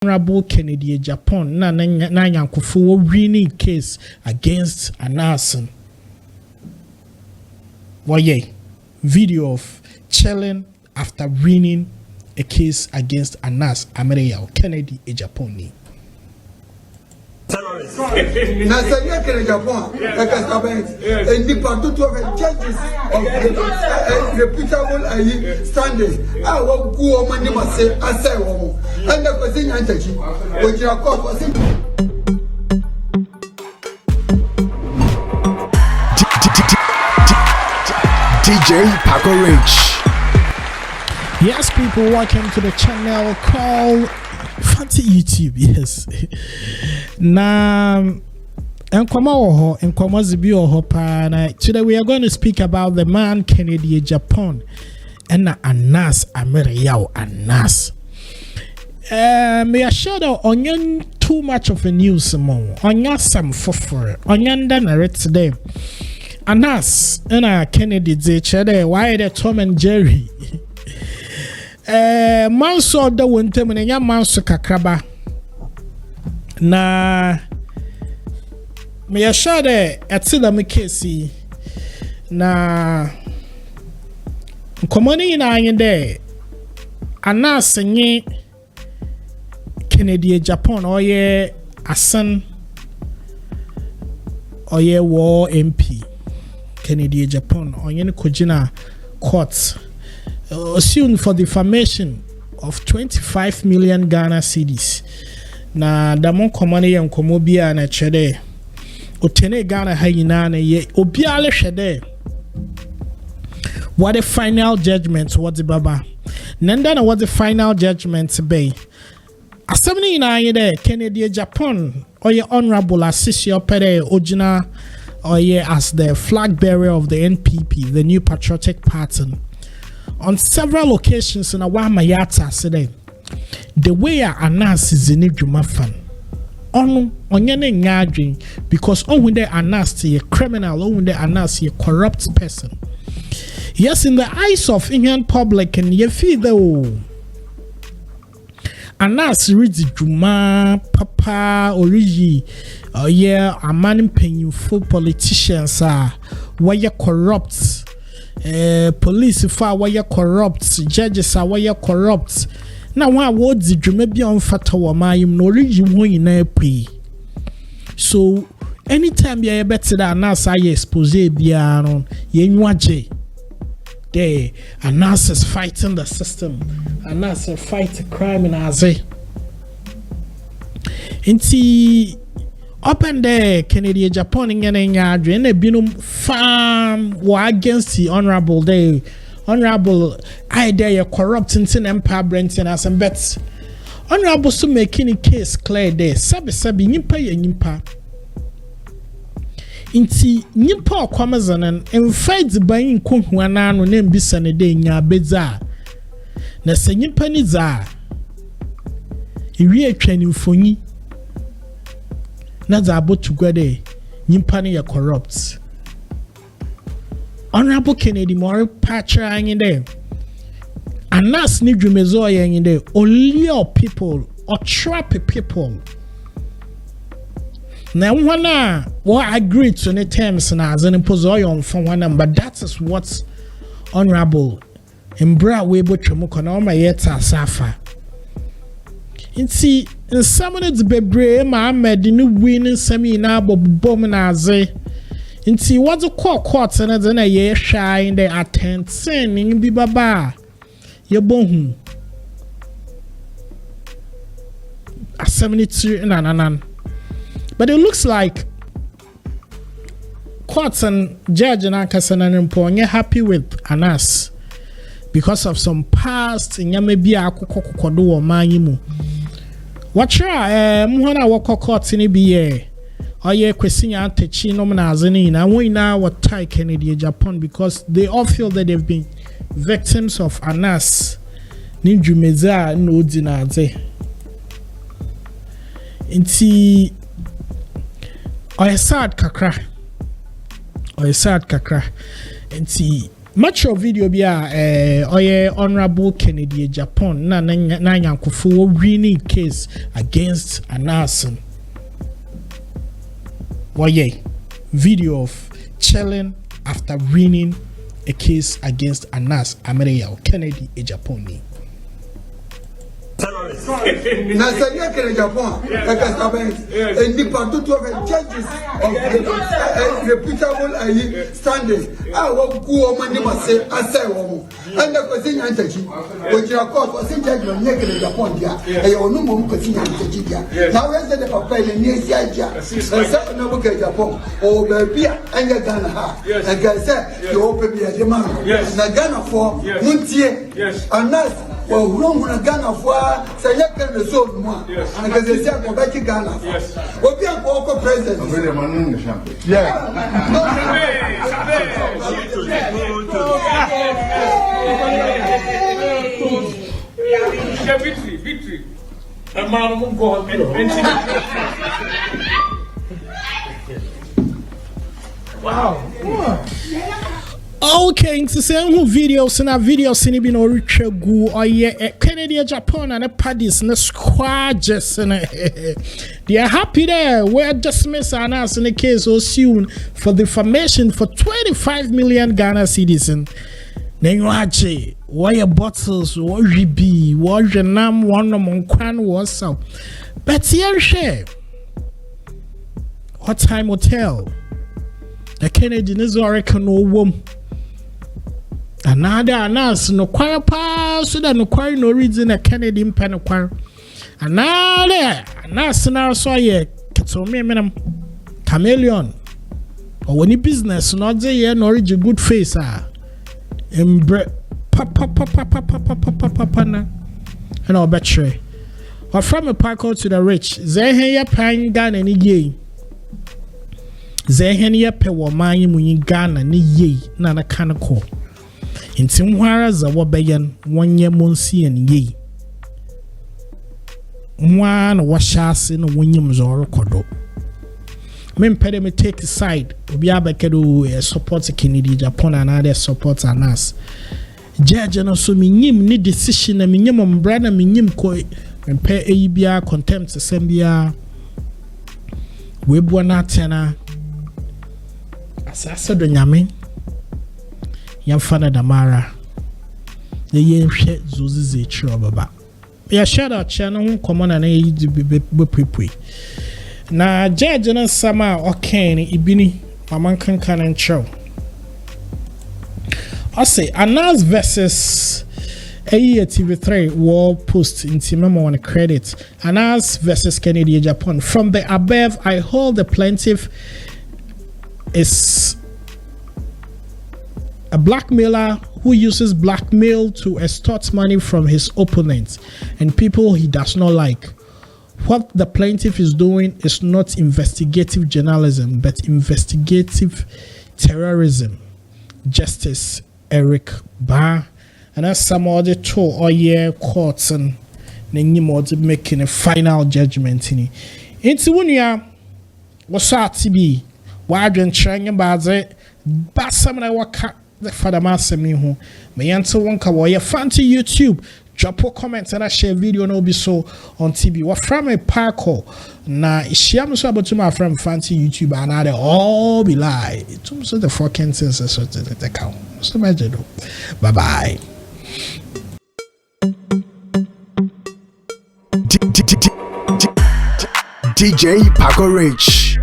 Honorable Kennedy Agyapong na nyankofu winning case against Anas. Waye video of chilling after winning a case against Anas Kennedy Agyapong. Nasanya Kennedy Agyapong, and the part of judges of reputable standards. I will go on my say, I say, and the person antachi, which you are called for. DJ Paco Rich. Yes, people, welcome to the channel called Fancy YouTube. Yes. Now, today we are going to speak about the man Kennedy Agyapong and Anas Anas. Me I share the onion too much of a news more. Onion some for onion done today. Anas and Kennedy Agyapong why the Tom and Jerry. Man saw the winter when a man so kakraba. Na me a share the me case na komoni na anye de Anas nye Kennedy Agyapong oye asan oye war MP Kennedy Agyapong onye ne kojina court sued for defamation of 25 million Ghana cedis. Na damon komane yen komo bia na chede otene Ghana hayina na ye obiale hwede what the final judgment what the baba nenda na what the final judgment be assemni na ye de Kennedy Agyapong oye honorable assisio pere ojina oye as the flag bearer of the NPP, the New Patriotic Party. On several occasions in a Wamayata said the way Anas is in Juma fan. On nyane because when they Anas a criminal, when they Anas a corrupt person. Yes, in the eyes of Indian public and ye feel though Anas reads Juma Papa Origi yeah a man paying for politicians are why you corrupt. Police far why you corrupt, judges are why you corrupt. Now why would the dream be on fatawa mayim no origin in pay. So anytime you better than Anas I expose bianon yenwaje. They Anas is fighting the system. Anas is fighting crime in Aze. Inti open there Kennedy Agyapong in and a binum farm war against the honorable day. Honorable idea corrupting tin empire Brenton as some bets. Honorable so making a case clear there. Sabi nimpa. Inti nimpa kwamazan and fight the buying kunhuana no name bisane day nya beza. Na se nimpa ni za. Iwi training phone. Not about to go there, Nimpani are corrupt. Honorable Kennedy more patcher in there. Anas need you mezoya in there. Only people or trap people. Now one agree to the terms and as an imposoy from one, but that is what's honorable. In bra we butcher my yeta safa. See, in some minutes, Bebre, my made the new winning semi now, Bominaze. And see what's a court and then a year shy in the attend sending Bibaba. Your bone. A 72 and an. But it looks like courts and judge and Ankasan and Impon, you're happy with Anas because of some past in Yamabia Kokodo or Manimu. Watch Muhana Wako Court in ABA. Or ye question Antechi nominazini. I want now what tie Kennedy Agyapong because they all feel that they've been victims of Anas. Ninju Meza no dinaze. Inti Oyesad kakra. Inti Metro video bi a Honorable Kennedy Agyapong na nyankofo winning case against Anas. Video of chilling after winning a case against Anas Kennedy Agyapong. Kennedy Agyapong, and the part of judges of reputable standards. I will go on my say, I say, and the question entity, which you are called for saying judgment, Kennedy Agyapong, and your no more question entity. Now, as the papa in the Asia, and second number Agyapong, or baby, and your Ghana, and I said, you open me a demand, and Ghana for Muntie, and that's. Well, wrong when Ghana for say you can the soul more, and because they say go back to Ghana. What be a local president? Yeah. Victory. A man won't go wow. Okay, to say who videos and videos in been or gu or Kennedy Agyapong and a paddies and a squad just and they are happy there. We're dismissed Anas in the case so soon for defamation for 25 million Ghana citizens. Then you watch why your bottles, what you be, what your name, one among Kwan was so. But here, share what time will tell the Kennedy is already no woman. Another Anas no choir pass so that no choir no reason a Kennedy in pen choir. Another Anas now saw ye Katomi minam chameleon or any business not the year nor a good face embre papa and I'll bet you. Or from a park to the rich, Zehaya Pine Gun and ye. Zehania pe woman mu Ghana ni ye na na kanako. Inti nwara za wobeyen wonye monsi en ye. Mwa na washase na wonye mzoro kodo. Mempede me take side obi abekedo support Kennedy Agyapong and other support Anas. Judge no so minyim ni decision na minyim mbra na minyim ko mpe eyibia contempt sembia webu na tena asasa do nyame yamfana damara ye yenhwe zozize chiro baba ya shout out channel hu common na yi be na judge no sama okay ni ibini maman kankan and show I say Anas versus TV3 wall post in memo on credit. Anas versus Kennedy Agyapong. From the above, I hold the plaintiff is a blackmailer who uses blackmail to extort money from his opponents and people he does not like. What the plaintiff is doing is not investigative journalism, but investigative terrorism. Justice Eric Barr. And as some other two or year courts and then making a final judgment in it. Into when you was out to be wide trying about it, but some I work the father master me who may answer one kawa fancy YouTube. Drop a comment and I share video no be so on TV. What from a parkour na isham so about to my friend fancy YouTube and I all be lie. It's also the fucking sense so the count. So imagine. Bye bye. DJ Paco Rich.